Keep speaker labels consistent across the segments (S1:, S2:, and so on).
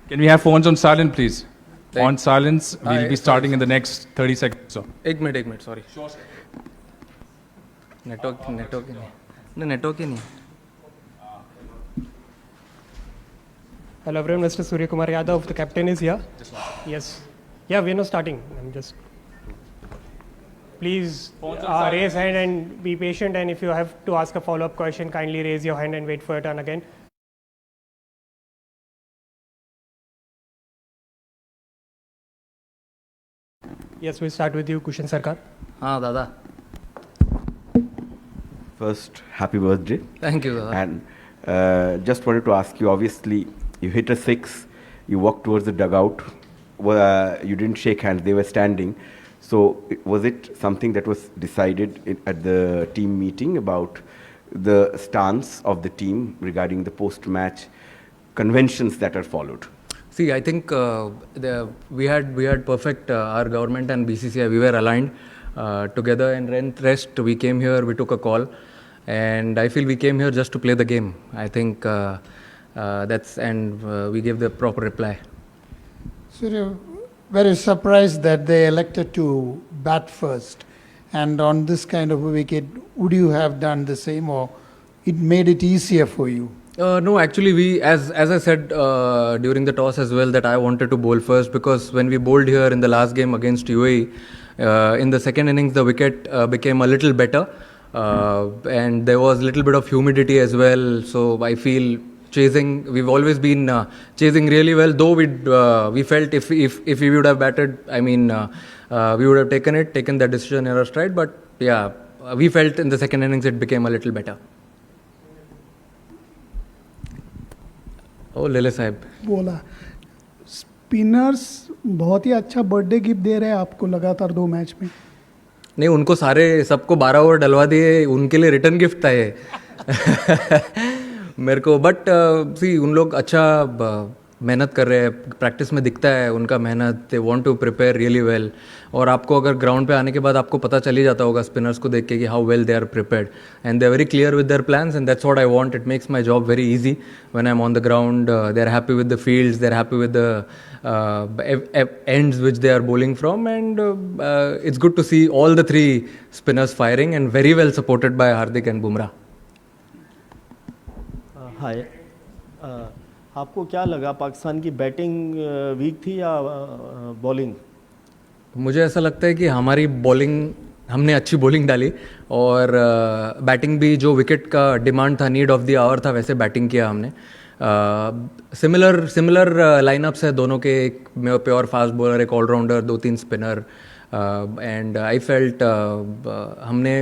S1: Can we have phones on silent, please? On silence. We'll be starting in the next 30 seconds. So.
S2: एक minute sorry network ही नहीं
S3: Hello everyone, Mr. Surya Kumar Yadav, the captain is here. Yes. Yeah, we're not starting. I'm just. Please raise hand and be patient, and if you have to ask a follow-up question, kindly raise your hand and wait for your turn again. Yes, we start with you, Kushan Sarkar.
S2: हाँ दादा.
S4: First, happy birthday.
S2: Thank you दादा.
S4: And just wanted to ask you, obviously, you hit a 6, you walked towards the dugout, you didn't shake hands, they were standing. So was it something that was decided at the team meeting about the stance of the team regarding the post-match conventions that are followed?
S2: See, I think we had perfect, our government and BCCI, we were aligned together, and rest we came here, we took a call, and I feel we came here just to play the game. I think we gave the proper reply.
S5: So you're very surprised that they elected to bat first, and on this kind of a wicket, would you have done the same, or it made it easier for you?
S2: No, actually, we as I said during the toss as well, that I wanted to bowl first, because when we bowled here in the last game against UAE, in the second innings the wicket became a little better, and there was a little bit of humidity as well. So I feel we've always been chasing really well. Though we felt if we would have batted, I mean, we would have taken that decision in our stride. But yeah, we felt in the second innings it became a little better. ओ लेले साहब
S6: बोला spinners बहुत ही अच्छा birthday gift दे रहे हैं आपको लगातार 2 match में.
S2: नहीं, उनको सबको 12 ओवर डलवा दिए, उनके लिए रिटर्न गिफ्ट था ये मेरे को. बट सी उन लोग अच्छा मेहनत कर रहे हैं, प्रैक्टिस में दिखता है उनका मेहनत. They want to prepare really well, और आपको अगर ग्राउंड पे आने के बाद आपको पता चल ही जाता होगा स्पिनर्स को देख के कि how well they are prepared, and they are very clear with their plans, and that's what I want. It makes my job very easy when I am on the ground. They are happy with the fields, they are happy with the ends which they are bowling from, and it's good to see all the 3 spinners firing and very well supported by Hardik and Bumrah.
S7: हाय, आपको क्या लगा, पाकिस्तान की batting week थी या bowling?
S2: मुझे ऐसा लगता है कि हमारी बॉलिंग, हमने अच्छी बॉलिंग डाली, और बैटिंग भी जो विकेट का डिमांड था, नीड ऑफ द आवर था, वैसे बैटिंग किया हमने. सिमिलर लाइनअप्स है दोनों के, एक प्योर फास्ट बॉलर, एक allrounder, 2-3 spinner, and I felt हमने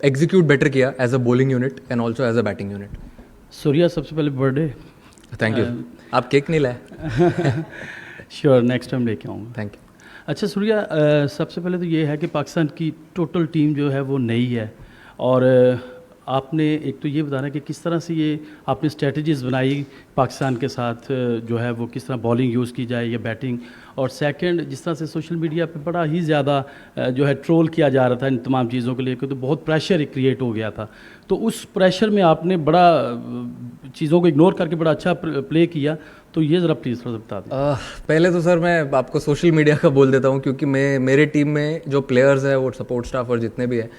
S2: एग्जीक्यूट बेटर किया as a bowling unit and also as a batting unit.
S8: Surya, सबसे पहले बर्थडे.
S2: Thank you. आप केक नहीं लाए?
S8: श्योर, नेक्स्ट टाइम लेके आऊँगा.
S2: Thank you.
S8: अच्छा सूर्या, सबसे पहले तो ये है कि पाकिस्तान की टोटल टीम जो है वो नई है, और आपने एक तो ये बताना कि किस तरह से ये आपने स्ट्रेटजीज़ बनाई पाकिस्तान के साथ, जो है वो किस तरह बॉलिंग यूज़ की जाए या बैटिंग, और सेकंड जिस तरह से सोशल मीडिया पे बड़ा ही ज़्यादा जो है ट्रोल किया जा रहा था इन तमाम चीज़ों को लेकर, तो बहुत प्रेशर क्रिएट हो गया था. तो उस प्रेशर में आपने बड़ा चीज़ों को इग्नोर करके बड़ा अच्छा प्ले किया, तो ये ज़रा प्लीज़ थोड़ा बता दें.
S2: पहले तो सर मैं आपको सोशल मीडिया का बोल देता हूँ, क्योंकि मेरे टीम में जो प्लेयर्स है वो सपोर्ट स्टाफ और जितने भी है,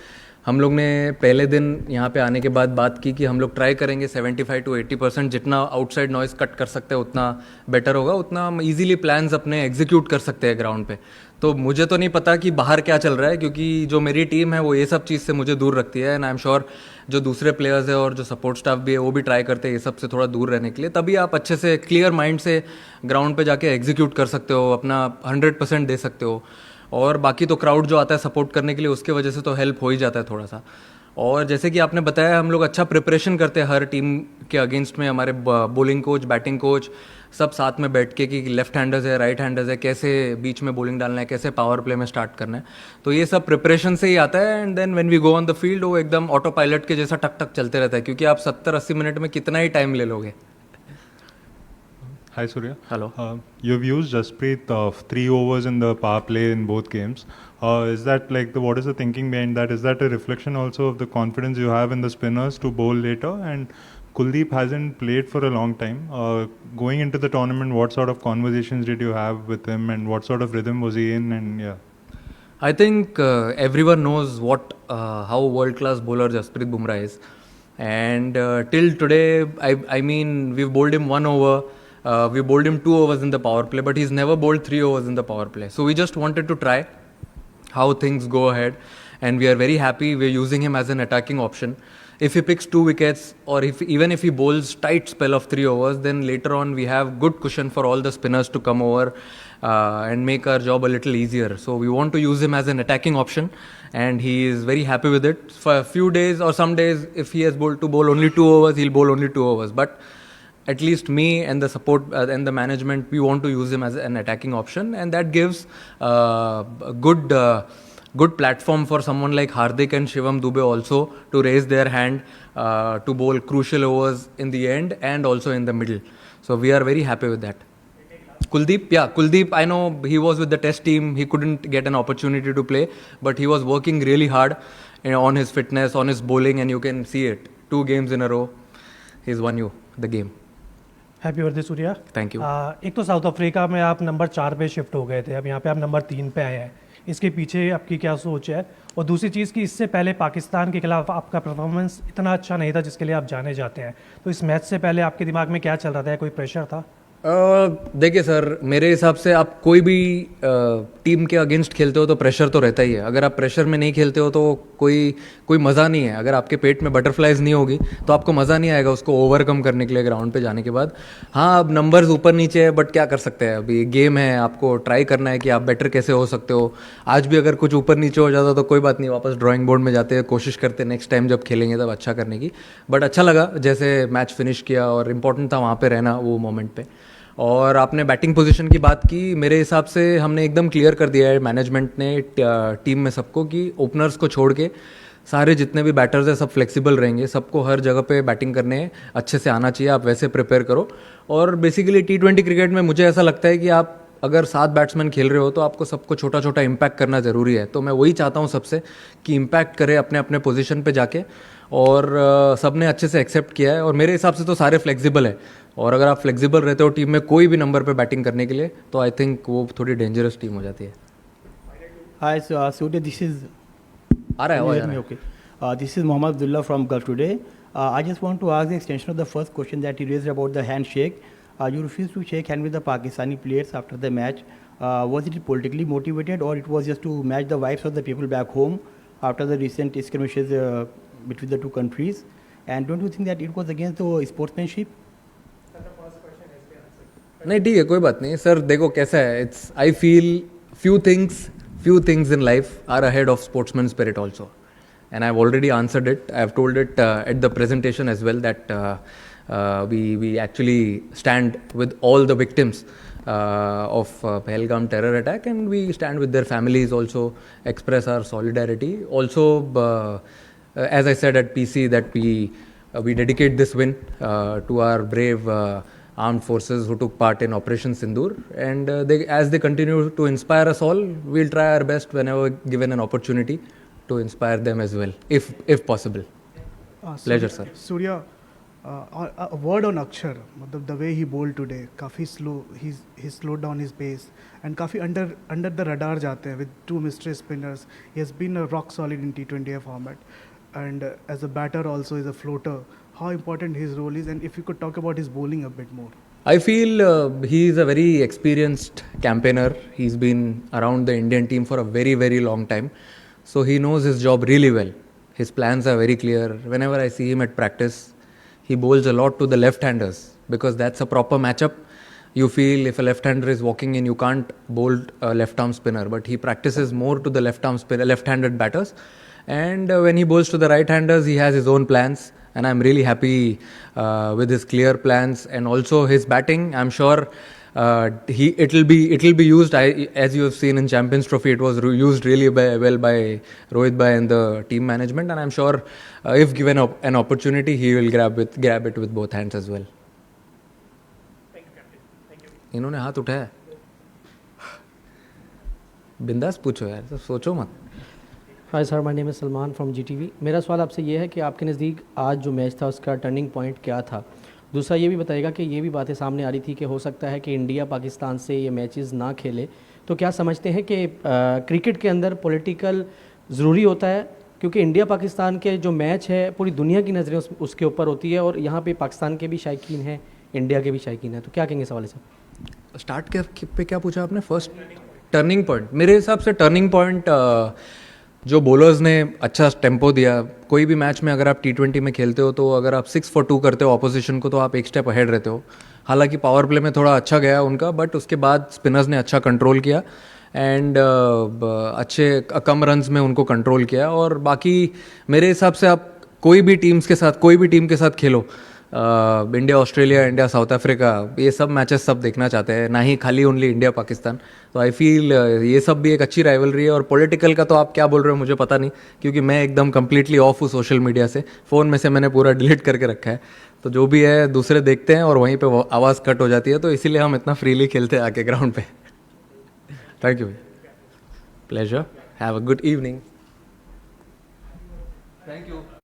S2: हम लोग ने पहले दिन यहाँ पे आने के बाद बात की कि हम लोग ट्राई करेंगे 75 to 80% जितना आउटसाइड नॉइज़ कट कर सकते हैं उतना बेटर होगा, उतना हम ईजिली प्लान्स अपने एग्जीक्यूट कर सकते हैं ग्राउंड पे. तो मुझे तो नहीं पता कि बाहर क्या चल रहा है, क्योंकि जो मेरी टीम है वो ये सब चीज़ से मुझे दूर रखती है, एंड आई एम श्योर जो दूसरे प्लेयर्स है और जो सपोर्ट स्टाफ भी है वो भी ट्राई करते हैं ये सब से थोड़ा दूर रहने के लिए. तभी आप अच्छे से क्लियर माइंड से ग्राउंड पे जाके एग्जीक्यूट कर सकते हो, अपना 100% दे सकते हो. और बाकी तो क्राउड जो आता है सपोर्ट करने के लिए, उसके वजह से तो हेल्प हो ही जाता है थोड़ा सा. और जैसे कि आपने बताया, हम लोग अच्छा प्रिपरेशन करते हैं हर टीम के अगेंस्ट में. हमारे बॉलिंग कोच, बैटिंग कोच सब साथ में बैठ के कि लेफ्ट हैंडर्स है, राइट हैंडर्स है, कैसे बीच में बॉलिंग डालना है, कैसे पावर प्ले में स्टार्ट करना है. तो ये सब प्रिपरेशन से ही आता है, and then when we go on the field वो एकदम ऑटो पायलट के जैसा टक टक चलते रहता है, क्योंकि आप 70-80 मिनट में कितना ही टाइम ले लोगे.
S9: Hi Surya.
S2: Hello.
S9: You've used Jasprit 3 overs in the power play in both games. Is that what is the thinking behind that? Is that a reflection also of the confidence you have in the spinners to bowl later? And Kuldeep hasn't played for a long time. Going into the tournament, what sort of conversations did you have with him, and what sort of rhythm was he in? And yeah.
S2: I think everyone knows what how world-class bowler Jasprit Bumrah is, and till today, I mean, we've bowled him 1 over, we bowled him 2 overs in the power play, but he's never bowled 3 overs in the power play. So we just wanted to try how things go ahead, and we are very happy we're using him as an attacking option. If he picks 2 wickets, or even if he bowls tight spell of 3 overs, then later on we have good cushion for all the spinners to come over and make our job a little easier. So we want to use him as an attacking option, and he is very happy with it. For a few days or some days, if he has bowled to bowl only 2 overs, he'll bowl only 2 overs. But at least me and the support and the management, we want to use him as an attacking option, and that gives a good platform for someone like Hardik and Shivam Dube also to raise their hand to bowl crucial overs in the end and also in the middle. So we are very happy with that. Kuldeep, I know he was with the test team, he couldn't get an opportunity to play, but he was working really hard on his fitness, on his bowling, and you can see it. 2 games in a row, he's won you the game.
S10: Happy birthday Surya.
S2: Thank you.
S10: एक तो south Africa में आप number 4 पे shift हो गए थे, अब यहाँ पे आप नंबर 3 पे आए हैं, इसके पीछे आपकी क्या सोच है? और दूसरी चीज़ कि इससे पहले पाकिस्तान के खिलाफ आपका परफॉर्मेंस इतना अच्छा नहीं था जिसके लिए आप जाने जाते हैं, तो इस मैच से पहले आपके दिमाग में क्या चल रहा था? कोई प्रेशर था?
S2: देखिए सर, मेरे हिसाब से आप कोई भी टीम के अगेंस्ट खेलते हो तो प्रेशर तो रहता ही है। अगर आप प्रेशर में नहीं खेलते हो तो कोई मज़ा नहीं है। अगर आपके पेट में बटरफ्लाइज नहीं होगी तो आपको मज़ा नहीं आएगा उसको ओवरकम करने के लिए ग्राउंड पे जाने के बाद। हाँ, अब नंबर्स ऊपर नीचे है, बट क्या कर सकते हैं, अभी गेम है, आपको ट्राई करना है कि आप बेटर कैसे हो सकते हो। आज भी अगर कुछ ऊपर नीचे हो जाता तो कोई बात नहीं, वापस ड्राइंग बोर्ड में जाते हैं, कोशिश करते नेक्स्ट टाइम जब खेलेंगे तब अच्छा करने की। बट अच्छा लगा जैसे मैच फिनिश किया, और इम्पोर्टेंट था वहाँ पर रहना वो मोमेंट पे। और आपने बैटिंग पोजीशन की बात की, मेरे हिसाब से हमने एकदम क्लियर कर दिया है मैनेजमेंट ने टीम में सबको कि ओपनर्स को छोड़ के सारे जितने भी बैटर्स हैं सब फ्लेक्सिबल रहेंगे, सबको हर जगह पे बैटिंग करने अच्छे से आना चाहिए, आप वैसे प्रिपेयर करो। और बेसिकली T20 क्रिकेट में मुझे ऐसा लगता है कि आप अगर 7 बैट्समैन खेल रहे हो तो आपको सबको छोटा छोटा इम्पैक्ट करना ज़रूरी है। तो मैं वही चाहता हूँ सबसे कि इम्पैक्ट करे अपने अपने पोजीशन पे जाके, और सब ने अच्छे से एक्सेप्ट किया है। और मेरे हिसाब से तो सारे फ्लेक्सिबल है, और अगर आप फ्लेक्सिबल रहते हो टीम में कोई भी नंबर पे बैटिंग करने के लिए, तो आई थिंक वो थोड़ी डेंजरस टीम हो जाती है।
S7: Hi, Surya, this is
S2: आ रहा है
S7: okay. This is Mohammad Abdullah from Gulf Today. I just want to ask the extension of the first question that you raised about the handshake. You refused to shake hand with the Pakistani players after the match. Was it politically motivated, or it was just to match the vibes of the people back home after the recent skirmishes between the two countries? And don't you think that it was against the sportsmanship?
S2: नहीं, ठीक है, कोई बात नहीं sir. देखो कैसा है, it's I feel few things in life are ahead of sportsman spirit also, and I've already answered it. I've told it at the presentation as well that we actually stand with all the victims of Pahalgam terror attack, and we stand with their families also, express our solidarity also. As I said at PC that we dedicate this win to our brave armed forces who took part in Operation Sindoor, and as they continue to inspire us all, we'll try our best whenever given an opportunity to inspire them as well, if possible. Pleasure, sir.
S6: Surya, a word on Akshar, the way he bowled today, काफ़ी slow, he slowed down his pace, and काफ़ी under the radar जाते हैं with 2 mystery spinners. He has been a rock solid in T20I format, and as a batter also is a floater. How important his role is, and if you could talk about his bowling a bit more.
S2: I feel he is a very experienced campaigner. He's been around the Indian team for a very, very long time. So he knows his job really well. His plans are very clear. Whenever I see him at practice, he bowls a lot to the left-handers because that's a proper matchup. You feel if a left-hander is walking in, you can't bowl a left-arm spinner, but he practices more to the left-arm spinner, left-handed batters. And when he bowls to the right-handers, he has his own plans. And I'm really happy with his clear plans and also his batting. I'm sure it'll be used. As you have seen in Champions Trophy, it was used really well by Rohit Bhai and the team management. And I'm sure if given an opportunity, he will grab it with both hands as well.
S10: Thank you, Captain. Thank you.
S2: इन्होंने हाथ उठाया, बिंदास पूछो यार, तो सोचो मत।
S11: Hi sir, my name is Salman from Zee TV. मेरा सवाल आपसे ये है कि आपके नज़दीक आज जो मैच था उसका टर्निंग पॉइंट क्या था? दूसरा ये भी बताइएगा कि ये भी बातें सामने आ रही थी कि हो सकता है कि इंडिया पाकिस्तान से ये मैचेस ना खेले, तो क्या समझते हैं कि क्रिकेट के अंदर पॉलिटिकल ज़रूरी होता है? क्योंकि इंडिया पाकिस्तान के जो मैच है पूरी दुनिया की नज़रें उसके ऊपर होती है और यहाँ पे पाकिस्तान के भी शायकीन हैं, इंडिया के भी शायकीन हैं, तो क्या कहेंगे सवाल से?
S2: स्टार्ट के पे क्या पूछा आपने? फर्स्ट टर्निंग पॉइंट, मेरे हिसाब से टर्निंग पॉइंट जो बॉलर्स ने अच्छा टेम्पो दिया। कोई भी मैच में अगर आप T20 में खेलते हो तो अगर आप 6 for 2 करते हो ऑपोजिशन को तो आप एक स्टेप अहेड रहते हो। हालांकि पावर प्ले में थोड़ा अच्छा गया उनका, बट उसके बाद स्पिनर्स ने अच्छा कंट्रोल किया एंड अच्छे कम रन्स में उनको कंट्रोल किया। और बाकी मेरे हिसाब से आप कोई भी टीम के साथ खेलो, India Australia, India south Africa, ये सब मैचेस सब देखना चाहते हैं, ना ही खाली ओनली इंडिया पाकिस्तान। तो आई फील ये सब भी एक अच्छी राइवलरी है। और पॉलिटिकल का तो आप क्या बोल रहे हो मुझे पता नहीं, क्योंकि मैं एकदम कम्प्लीटली ऑफ हूँ सोशल मीडिया से। फ़ोन में से मैंने पूरा डिलीट करके रखा है, तो जो भी है दूसरे देखते हैं और वहीं पे आवाज़ कट हो जाती है, तो इसीलिए हम इतना फ्रीली खेलते हैं आके ग्राउंड पे। Thank you, pleasure, have a good evening. Thank you.